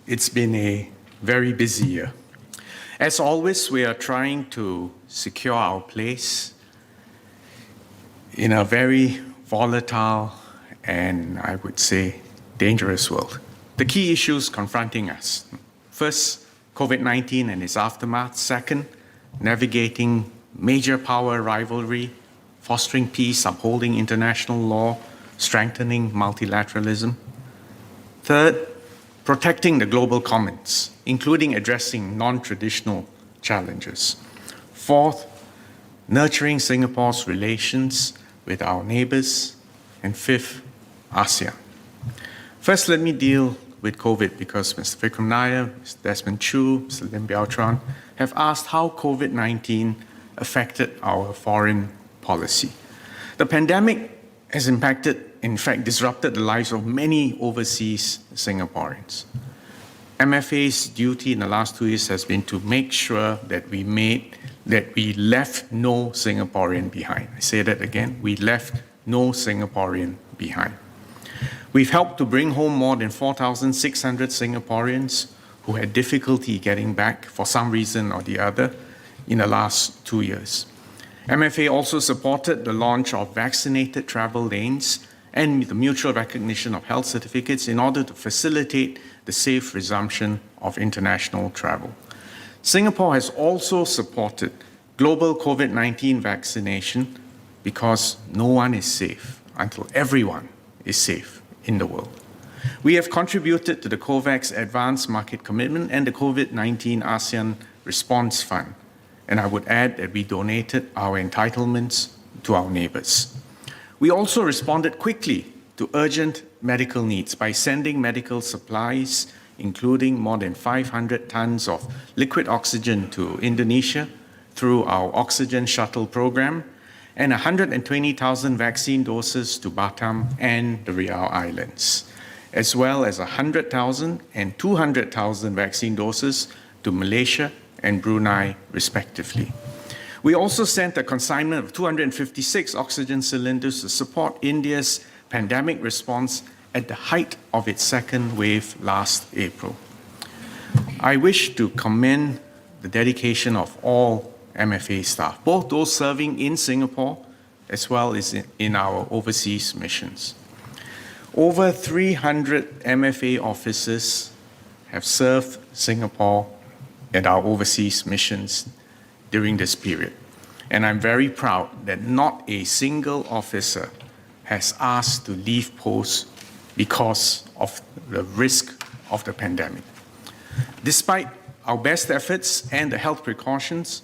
It's been a very busy year. As always, we are trying to secure our place in a very volatile and, I would say, dangerous world. The key issues confronting us. First, COVID-19 and its aftermath. Second, navigating major power rivalry, fostering peace, upholding international law, strengthening multilateralism. Third, protecting the global commons, including addressing non-traditional challenges. Fourth, nurturing Singapore's relations with our neighbours. And fifth, ASEAN. First, let me deal with COVID because Mr. Vikram Nair, Mr. Desmond Chu, Mr. Lim Biao Chuan have asked how COVID-19 affected our foreign policy. The pandemic has impacted, in fact, disrupted the lives of many overseas Singaporeans. MFA's duty in the last 2 years has been to make sure that we left no Singaporean behind. I say that again, we left no Singaporean behind. We've helped to bring home more than 4,600 Singaporeans who had difficulty getting back for some reason or the other in the last 2 years. MFA also supported the launch of vaccinated travel lanes and the mutual recognition of health certificates in order to facilitate the safe resumption of international travel. Singapore has also supported global COVID-19 vaccination because no one is safe until everyone is safe in the world. We have contributed to the COVAX Advanced Market Commitment and the COVID-19 ASEAN Response Fund. And I would add that we donated our entitlements to our neighbours. We also responded quickly to urgent medical needs by sending medical supplies, including more than 500 tons of liquid oxygen to Indonesia through our oxygen shuttle program, and 120,000 vaccine doses to Batam and the Riau Islands, as well as 100,000 and 200,000 vaccine doses to Malaysia and Brunei, respectively. We also sent a consignment of 256 oxygen cylinders to support India's pandemic response at the height of its second wave last April. I wish to commend the dedication of all MFA staff, both those serving in Singapore as well as in our overseas missions. Over 300 MFA officers have served Singapore at our overseas missions during this period. And I'm very proud that not a single officer has asked to leave post because of the risk of the pandemic. Despite our best efforts and the health precautions,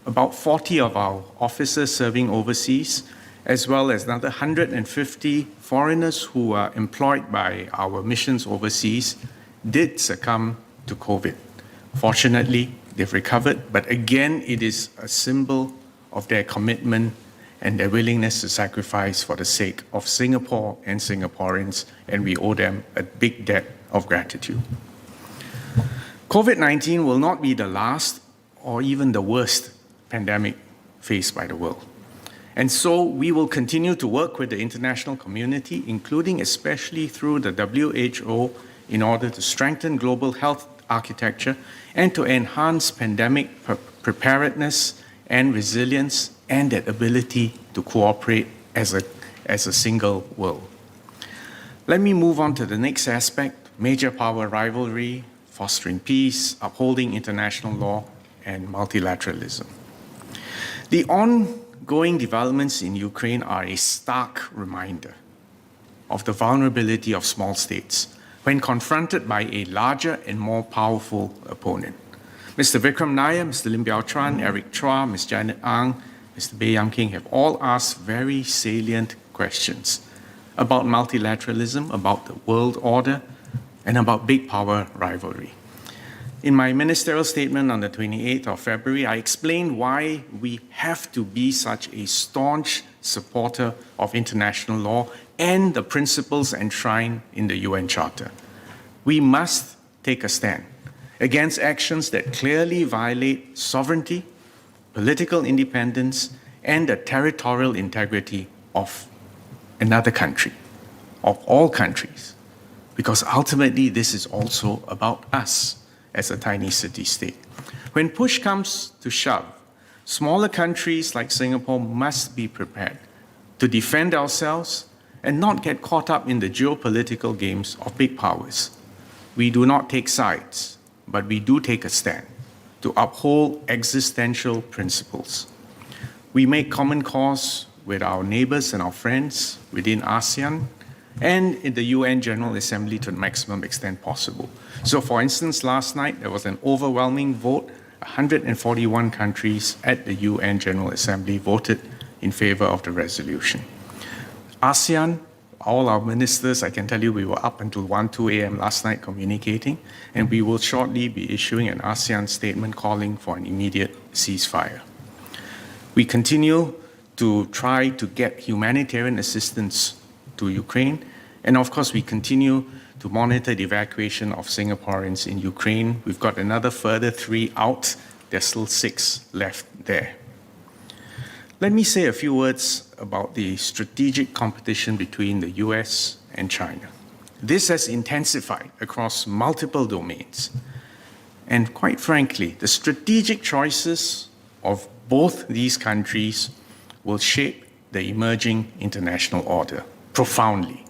about 40 of our officers serving overseas, as well as another 150 foreigners who are employed by our missions overseas, did succumb to COVID. Fortunately, they've recovered, but again, it is a symbol of their commitment and their willingness to sacrifice for the sake of Singapore and Singaporeans, and we owe them a big debt of gratitude. COVID-19 will not be the last or even the worst pandemic faced by the world. And so we will continue to work with the international community, including especially through the WHO, in order to strengthen global health architecture and to enhance pandemic preparedness and resilience and that ability to cooperate as a single world. Let me move on to the next aspect: major power rivalry, fostering peace, upholding international law, and multilateralism. The ongoing developments in Ukraine are a stark reminder of the vulnerability of small states when confronted by a larger and more powerful opponent. Mr. Vikram Nair, Mr. Lim Biao Chuan, Eric Chua, Ms. Janet Ang, Mr. Baey Yam Keng have all asked very salient questions about multilateralism, about the world order, and about big power rivalry. In my ministerial statement on the 28th of February, I explained why we have to be such a staunch supporter of international law and the principles enshrined in the UN Charter. We must take a stand against actions that clearly violate sovereignty, political independence, and the territorial integrity of another country, of all countries, because ultimately this is also about us as a tiny city-state. When push comes to shove, smaller countries like Singapore must be prepared to defend ourselves and not get caught up in the geopolitical games of big powers. We do not take sides, but we do take a stand to uphold existential principles. We make common cause with our neighbours and our friends within ASEAN and in the UN General Assembly to the maximum extent possible. So for instance, last night there was an overwhelming vote. 141 countries at the UN General Assembly voted in favor of the resolution. ASEAN, all our ministers, I can tell you we were up until 1, 2 a.m. last night communicating, and we will shortly be issuing an ASEAN statement calling for an immediate ceasefire. We continue to try to get humanitarian assistance to Ukraine, and of course we continue to monitor the evacuation of Singaporeans in Ukraine. We've got another further 3 out. There's still 6 left there. Let me say a few words about the strategic competition between the US and China. This has intensified across multiple domains. And quite frankly, the strategic choices of both these countries will shape the emerging international order profoundly.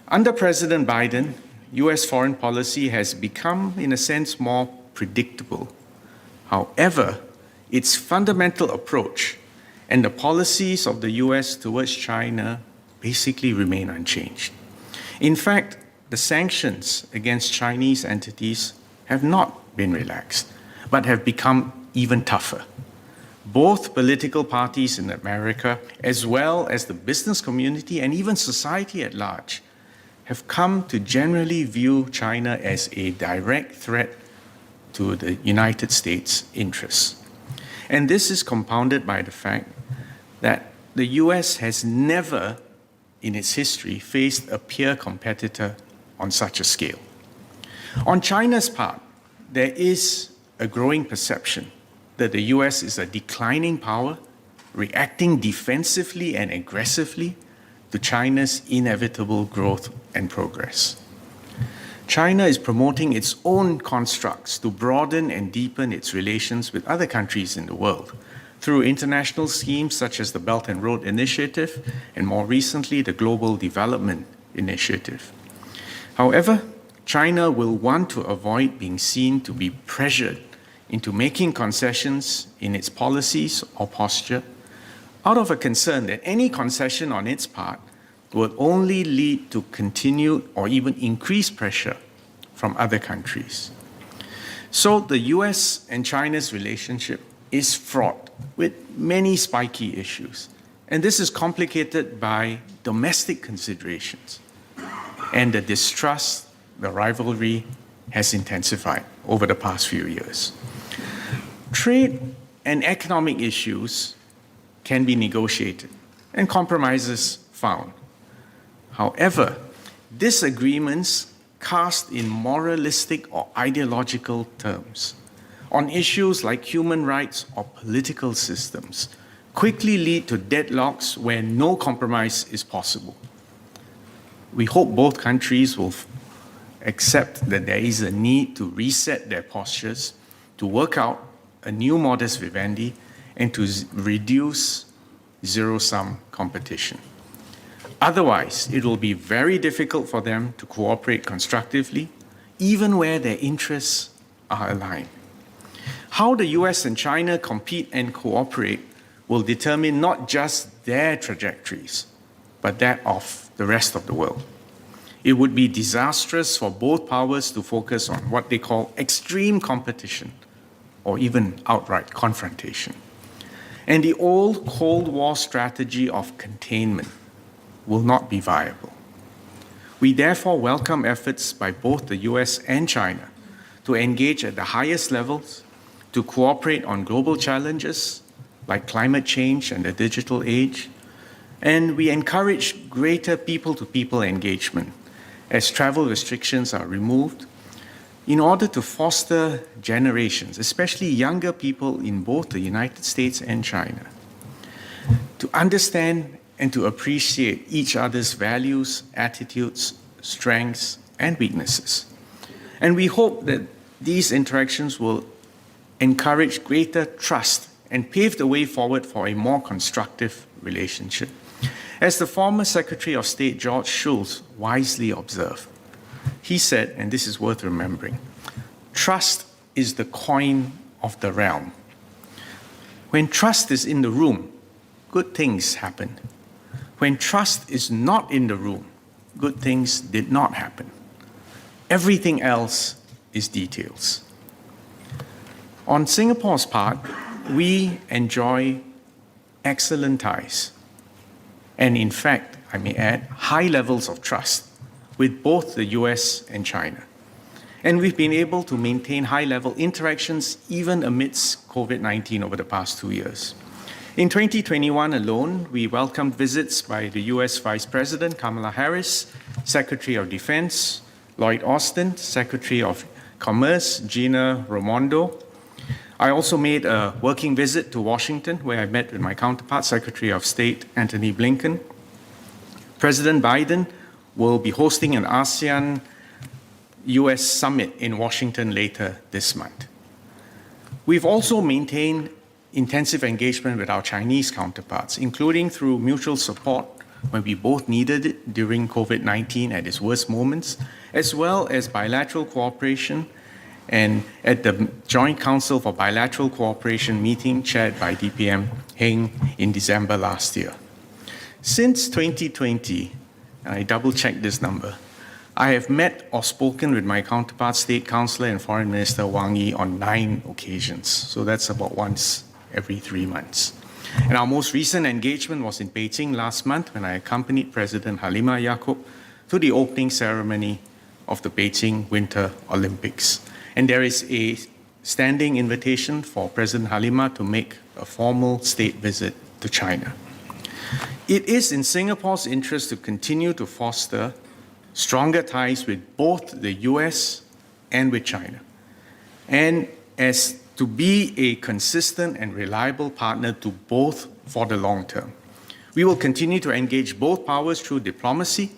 Under President Biden, US foreign policy has become, in a sense, more predictable. However, its fundamental approach and the policies of the US towards China basically remain unchanged. In fact, the sanctions against Chinese entities have not been relaxed, but have become even tougher. Both political parties in America, as well as the business community and even society at large, have come to generally view China as a direct threat to the United States' interests. And this is compounded by the fact that the US has never in its history faced a peer competitor on such a scale. On China's part, there is a growing perception that the US is a declining power, reacting defensively and aggressively to China's inevitable growth and progress. China is promoting its own constructs to broaden and deepen its relations with other countries in the world through international schemes such as the Belt and Road Initiative and more recently the Global Development Initiative. However, China will want to avoid being seen to be pressured into making concessions in its policies or posture out of a concern that any concession on its part would only lead to continued or even increased pressure from other countries. So the US and China's relationship is fraught with many spiky issues. And this is complicated by domestic considerations. And the distrust, the rivalry has intensified over the past few years. Trade and economic issues can be negotiated and compromises found. However, disagreements cast in moralistic or ideological terms on issues like human rights or political systems quickly lead to deadlocks where no compromise is possible. We hope both countries will accept that there is a need to reset their postures, to work out a new modus vivendi, and to reduce zero-sum competition. Otherwise, it will be very difficult for them to cooperate constructively, even where their interests are aligned. How the US and China compete and cooperate will determine not just their trajectories, but that of the rest of the world. It would be disastrous for both powers to focus on what they call extreme competition or even outright confrontation. And the old Cold War strategy of containment will not be viable. We therefore welcome efforts by both the US and China to engage at the highest levels, to cooperate on global challenges like climate change and the digital age, and we encourage greater people-to-people engagement as travel restrictions are removed in order to foster generations, especially younger people in both the United States and China, to understand and to appreciate each other's values, attitudes, strengths, and weaknesses. And we hope that these interactions will encourage greater trust and pave the way forward for a more constructive relationship. As the former Secretary of State George Shultz wisely observed, he said, and this is worth remembering, trust is the coin of the realm. When trust is in the room, good things happen. When trust is not in the room, good things did not happen. Everything else is details. On Singapore's part, we enjoy excellent ties. And in fact, I may add, high levels of trust with both the US and China. And we've been able to maintain high-level interactions even amidst COVID-19 over the past 2 years. In 2021 alone, we welcomed visits by the US Vice President Kamala Harris, Secretary of Defense Lloyd Austin, Secretary of Commerce Gina Raimondo. I also made a working visit to Washington, where I met with my counterpart, Secretary of State Antony Blinken. President Biden will be hosting an ASEAN US summit in Washington later this month. We've also maintained intensive engagement with our Chinese counterparts, including through mutual support when we both needed it during COVID-19 at its worst moments, as well as bilateral cooperation and at the Joint Council for Bilateral Cooperation meeting chaired by DPM Heng in December last year. Since 2020, and I double-checked this number, I have met or spoken with my counterpart, State Councillor and Foreign Minister Wang Yi on 9 occasions. So that's about once every 3 months. And our most recent engagement was in Beijing last month when I accompanied President Halimah Yacob to the opening ceremony of the Beijing Winter Olympics. And there is a standing invitation for President Halimah to make a formal state visit to China. It is in Singapore's interest to continue to foster stronger ties with both the US and with China, and as to be a consistent and reliable partner to both for the long term. We will continue to engage both powers through diplomacy,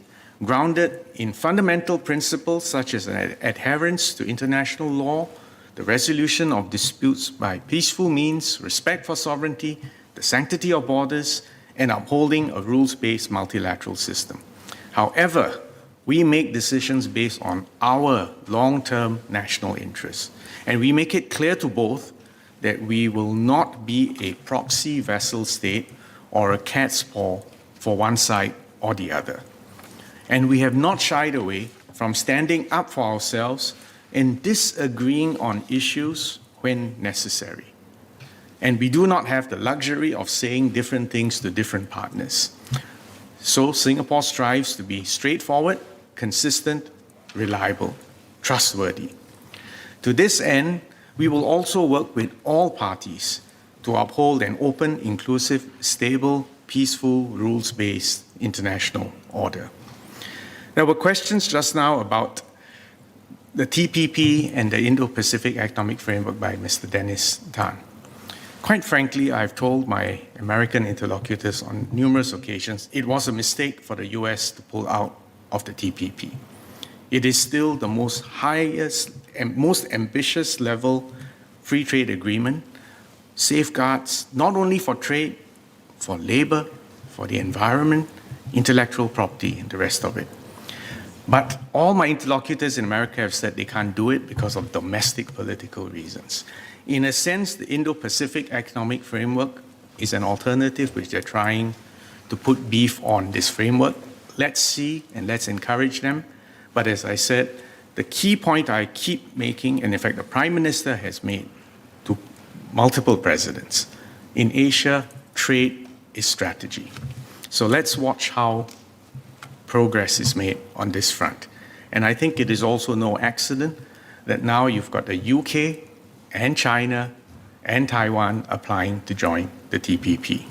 grounded in fundamental principles such as adherence to international law, the resolution of disputes by peaceful means, respect for sovereignty, the sanctity of borders, and upholding a rules-based multilateral system. However, we make decisions based on our long-term national interests, and we make it clear to both that we will not be a proxy vassal state or a cat's paw for one side or the other. And we have not shied away from standing up for ourselves and disagreeing on issues when necessary. And we do not have the luxury of saying different things to different partners. So Singapore strives to be straightforward, consistent, reliable, trustworthy. To this end, we will also work with all parties to uphold an open, inclusive, stable, peaceful, rules-based international order. There were questions just now about the TPP and the Indo-Pacific Economic Framework by Mr. Dennis Tan. Quite frankly, I've told my American interlocutors on numerous occasions it was a mistake for the US to pull out of the TPP. It is still the most highest and most ambitious level free trade agreement, safeguards not only for trade, for labor, for the environment, intellectual property, and the rest of it. But all my interlocutors in America have said they can't do it because of domestic political reasons. In a sense, the Indo-Pacific Economic Framework is an alternative which they're trying to put beef on this framework. Let's see and let's encourage them. But as I said, the key point I keep making, and in fact the Prime Minister has made to multiple presidents, in Asia, trade is strategy. So let's watch how progress is made on this front. And I think it is also no accident that now you've got the UK and China and Taiwan applying to join the TPP.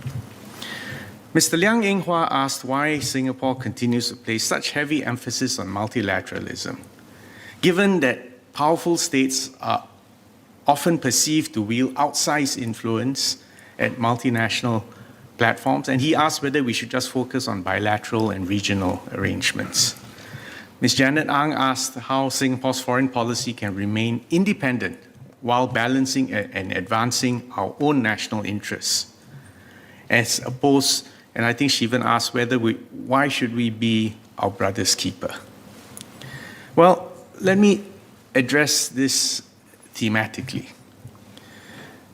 Mr. Liang Enghua asked why Singapore continues to place such heavy emphasis on multilateralism, given that powerful states are often perceived to wield outsized influence at multinational platforms, and he asked whether we should just focus on bilateral and regional arrangements. Ms. Janet Ang asked how Singapore's foreign policy can remain independent while balancing and advancing our own national interests. As opposed, and I think she even asked why should we be our brother's keeper? Well, let me address this thematically.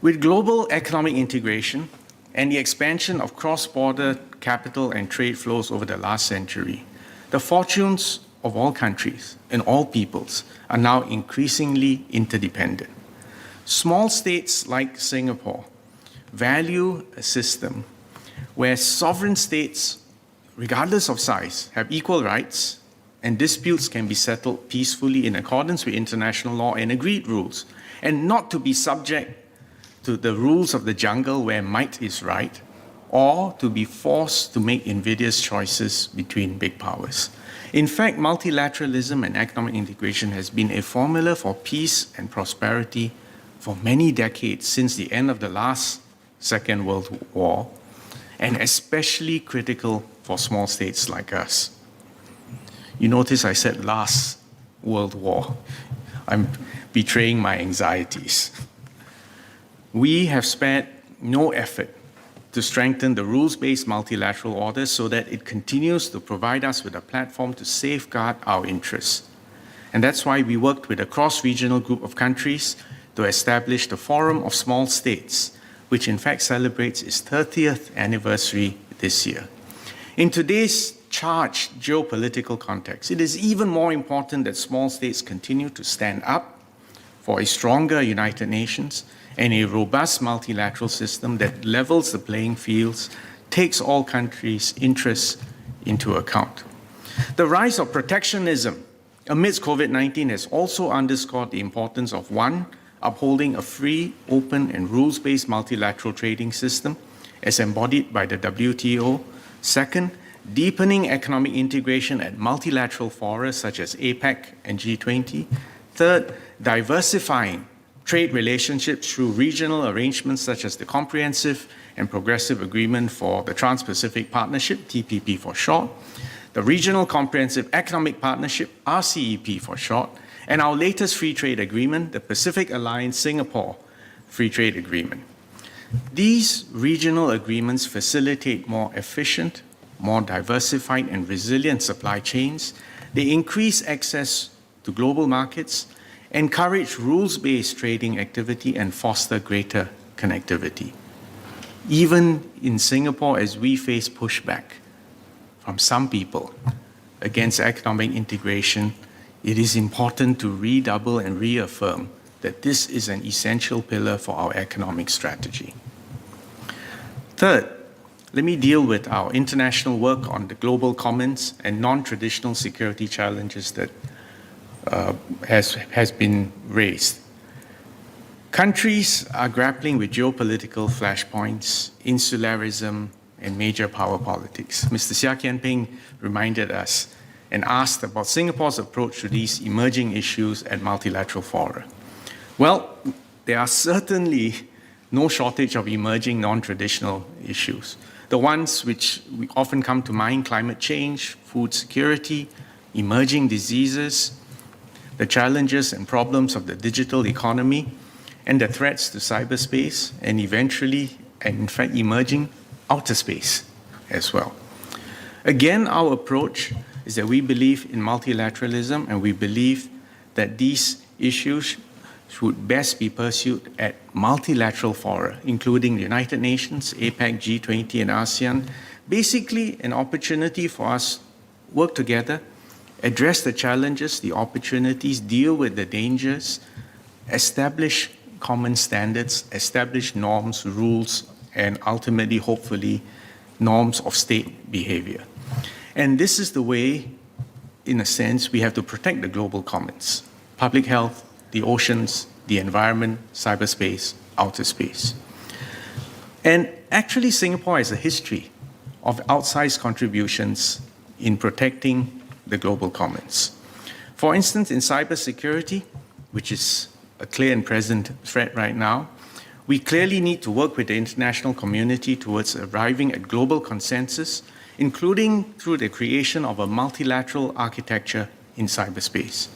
With global economic integration and the expansion of cross-border capital and trade flows over the last century, the fortunes of all countries and all peoples are now increasingly interdependent. Small states like Singapore value a system where sovereign states, regardless of size, have equal rights and disputes can be settled peacefully in accordance with international law and agreed rules, and not to be subject to the rules of the jungle where might is right, or to be forced to make invidious choices between big powers. In fact, multilateralism and economic integration has been a formula for peace and prosperity for many decades since the end of the last Second World War, and especially critical for small states like us. You notice I said last World War. I'm betraying my anxieties. We have spared no effort to strengthen the rules-based multilateral order so that it continues to provide us with a platform to safeguard our interests. And that's why we worked with a cross-regional group of countries to establish the Forum of Small States, which in fact celebrates its 30th anniversary this year. In today's charged geopolitical context, it is even more important that small states continue to stand up for a stronger United Nations and a robust multilateral system that levels the playing fields, takes all countries' interests into account. The rise of protectionism amidst COVID-19 has also underscored the importance of, one, upholding a free, open, and rules-based multilateral trading system as embodied by the WTO. Second, deepening economic integration at multilateral fora such as APEC and G20. Third, diversifying trade relationships through regional arrangements such as the Comprehensive and Progressive Agreement for the Trans-Pacific Partnership, TPP for short, the Regional Comprehensive Economic Partnership, RCEP for short, and our latest free trade agreement, the Pacific Alliance Singapore Free Trade Agreement. These regional agreements facilitate more efficient, more diversified and resilient supply chains. They increase access to global markets, encourage rules-based trading activity, and foster greater connectivity. Even in Singapore, as we face pushback from some people against economic integration, it is important to redouble and reaffirm that this is an essential pillar for our economic strategy. Third, let me deal with our international work on the global commons and non-traditional security challenges that has been raised. Countries are grappling with geopolitical flashpoints, insularism, and major power politics. Mr. Seah Kian Peng reminded us and asked about Singapore's approach to these emerging issues at multilateral fora. Well, there are certainly no shortage of emerging non-traditional issues. The ones which we often come to mind: climate change, food security, emerging diseases, the challenges and problems of the digital economy, and the threats to cyberspace, and eventually, and in fact, emerging outer space as well. Again, our approach is that we believe in multilateralism, and we believe that these issues should best be pursued at multilateral fora, including the United Nations, APEC, G20, and ASEAN. Basically, an opportunity for us to work together, address the challenges, the opportunities, deal with the dangers, establish common standards, establish norms, rules, and ultimately, hopefully, norms of state behavior. And this is the way, in a sense, we have to protect the global commons: public health, the oceans, the environment, cyberspace, outer space. And actually, Singapore has a history of outsized contributions in protecting the global commons. For instance, in cybersecurity, which is a clear and present threat right now, we clearly need to work with the international community towards arriving at global consensus, including through the creation of a multilateral architecture in cyberspace.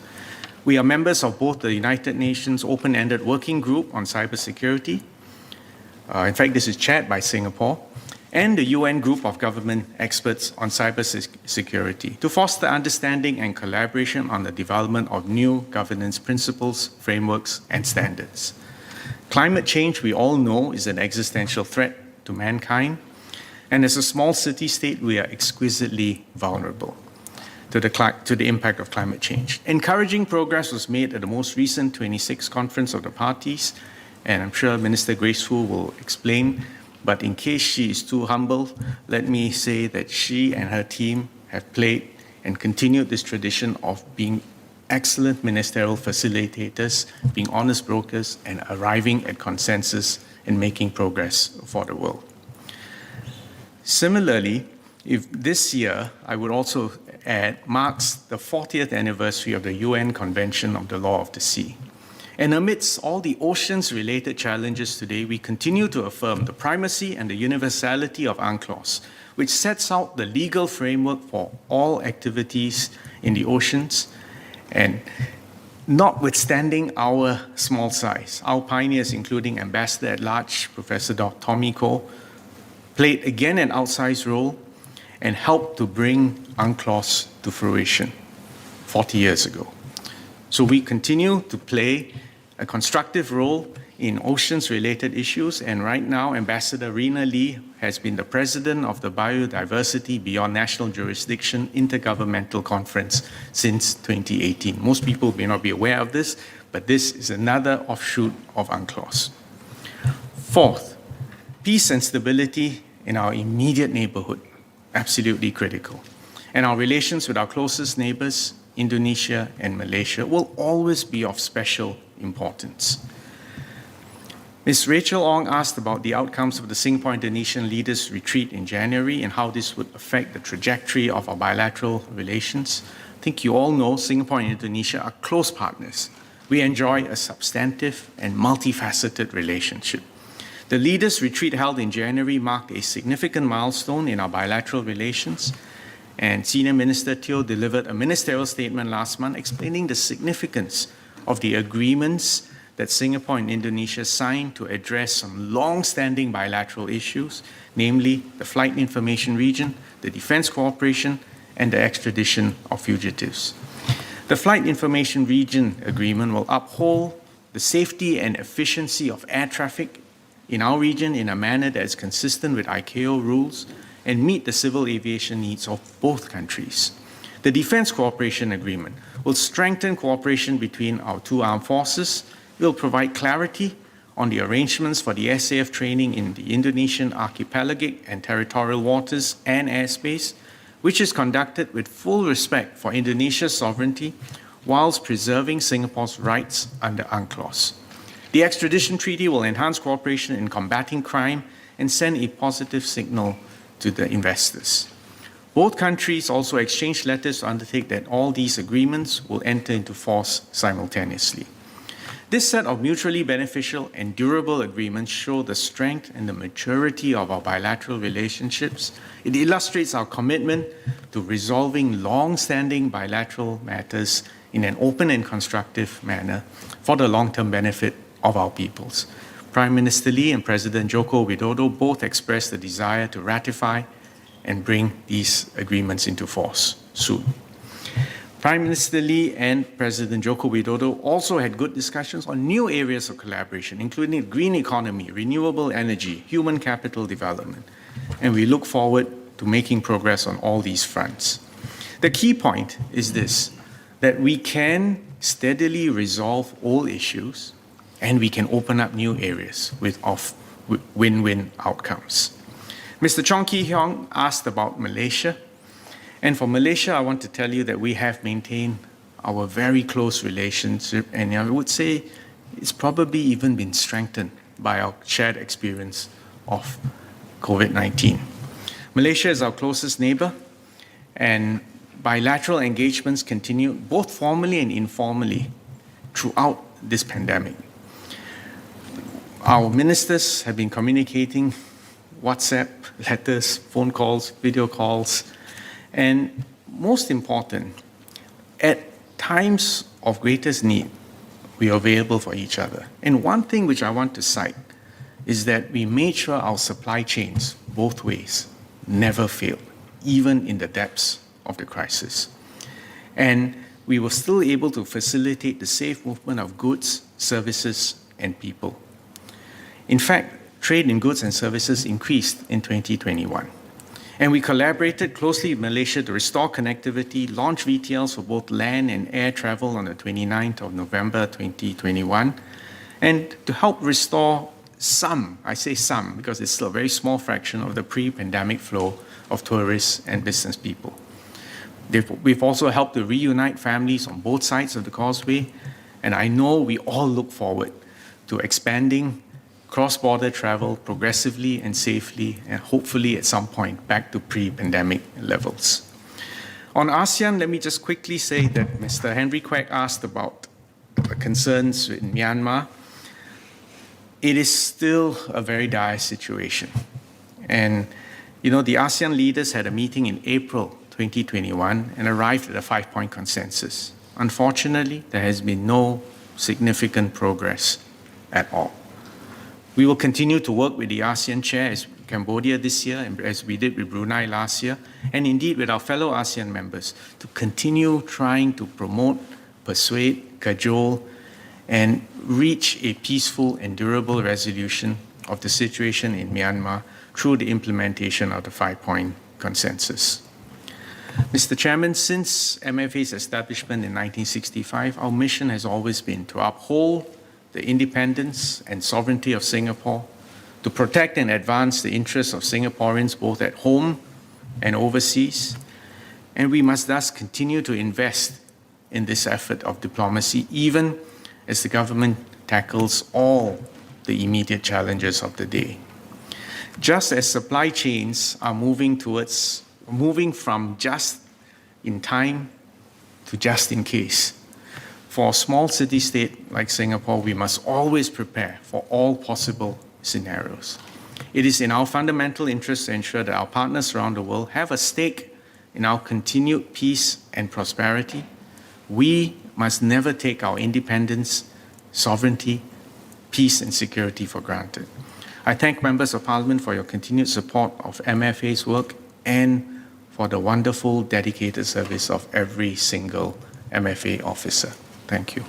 We are members of both the United Nations Open-Ended Working Group on Cybersecurity. In fact, this is chaired by Singapore, and the UN Group of Government Experts on Cybersecurity to foster understanding and collaboration on the development of new governance principles, frameworks, and standards. Climate change, we all know, is an existential threat to mankind, and as a small city-state, we are exquisitely vulnerable to the impact of climate change. Encouraging progress was made at the most recent 26th Conference of the Parties, and I'm sure Minister Grace Fu will explain, but in case she is too humble, let me say that she and her team have played and continued this tradition of being excellent ministerial facilitators, being honest brokers, and arriving at consensus and making progress for the world. Similarly, if this year, I would also add, marks the 40th anniversary of the UN Convention of the Law of the Sea. And amidst all the oceans-related challenges today, we continue to affirm the primacy and the universality of UNCLOS, which sets out the legal framework for all activities in the oceans. And notwithstanding our small size, our pioneers, including Ambassador at Large, Professor Dr. Tommy Koh, played again an outsized role and helped to bring UNCLOS to fruition 40 years ago. So we continue to play a constructive role in oceans-related issues, and right now, Ambassador Rina Lee has been the president of the Biodiversity Beyond National Jurisdiction Intergovernmental Conference since 2018. Most people may not be aware of this, but this is another offshoot of UNCLOS. Fourth, peace and stability in our immediate neighborhood, absolutely critical. And our relations with our closest neighbors, Indonesia and Malaysia, will always be of special importance. Ms. Rachel Ong asked about the outcomes of the Singapore-Indonesian leaders' retreat in January and how this would affect the trajectory of our bilateral relations. I think you all know Singapore and Indonesia are close partners. We enjoy a substantive and multifaceted relationship. The leaders' retreat held in January marked a significant milestone in our bilateral relations, and Senior Minister Teo delivered a ministerial statement last month explaining the significance of the agreements that Singapore and Indonesia signed to address some long-standing bilateral issues, namely the flight information region, the defense cooperation, and the extradition of fugitives. The flight information region agreement will uphold the safety and efficiency of air traffic in our region in a manner that is consistent with ICAO rules and meet the civil aviation needs of both countries. The Defense Cooperation Agreement will strengthen cooperation between our two armed forces. It will provide clarity on the arrangements for the SAF training in the Indonesian archipelagic and territorial waters and airspace, which is conducted with full respect for Indonesia's sovereignty whilst preserving Singapore's rights under UNCLOS. The extradition treaty will enhance cooperation in combating crime and send a positive signal to the investors. Both countries also exchanged letters to undertake that all these agreements will enter into force simultaneously. This set of mutually beneficial and durable agreements show the strength and the maturity of our bilateral relationships. It illustrates our commitment to resolving long-standing bilateral matters in an open and constructive manner for the long-term benefit of our peoples. Prime Minister Lee and President Joko Widodo both expressed the desire to ratify and bring these agreements into force soon. Prime Minister Lee and President Joko Widodo also had good discussions on new areas of collaboration, including green economy, renewable energy, human capital development, and we look forward to making progress on all these fronts. The key point is this, that we can steadily resolve all issues and we can open up new areas with win-win outcomes. Mr. Chong Kee Hiong asked about Malaysia. And for Malaysia, I want to tell you that we have maintained our very close relationship, and I would say it's probably even been strengthened by our shared experience of COVID-19. Malaysia is our closest neighbor, and bilateral engagements continue both formally and informally throughout this pandemic. Our ministers have been communicating WhatsApp, letters, phone calls, video calls, and most important, at times of greatest need, we are available for each other. And one thing which I want to cite is that we made sure our supply chains, both ways, never failed, even in the depths of the crisis. And we were still able to facilitate the safe movement of goods, services, and people. In fact, trade in goods and services increased in 2021. And we collaborated closely with Malaysia to restore connectivity, launch VTLs for both land and air travel on the 29th of November 2021, and to help restore some, I say some, because it's still a very small fraction of the pre-pandemic flow of tourists and business people. We've also helped to reunite families on both sides of the causeway, and I know we all look forward to expanding cross-border travel progressively and safely, and hopefully at some point back to pre-pandemic levels. On ASEAN, let me just quickly say that Mr. Henry Quek asked about the concerns in Myanmar. It is still a very dire situation. And, the ASEAN leaders had a meeting in April 2021 and arrived at a 5-point consensus. Unfortunately, there has been no significant progress at all. We will continue to work with the ASEAN chair as Cambodia this year, and as we did with Brunei last year, and indeed with our fellow ASEAN members, to continue trying to promote, persuade, cajole, and reach a peaceful and durable resolution of the situation in Myanmar through the implementation of the 5-point consensus. Mr. Chairman, since MFA's establishment in 1965, our mission has always been to uphold the independence and sovereignty of Singapore, to protect and advance the interests of Singaporeans both at home and overseas, and we must thus continue to invest in this effort of diplomacy, even as the government tackles all the immediate challenges of the day. Just as supply chains are moving from just in time to just in case, for a small city-state like Singapore, we must always prepare for all possible scenarios. It is in our fundamental interest to ensure that our partners around the world have a stake in our continued peace and prosperity. We must never take our independence, sovereignty, peace, and security for granted. I thank members of Parliament for your continued support of MFA's work and for the wonderful, dedicated service of every single MFA officer. Thank you.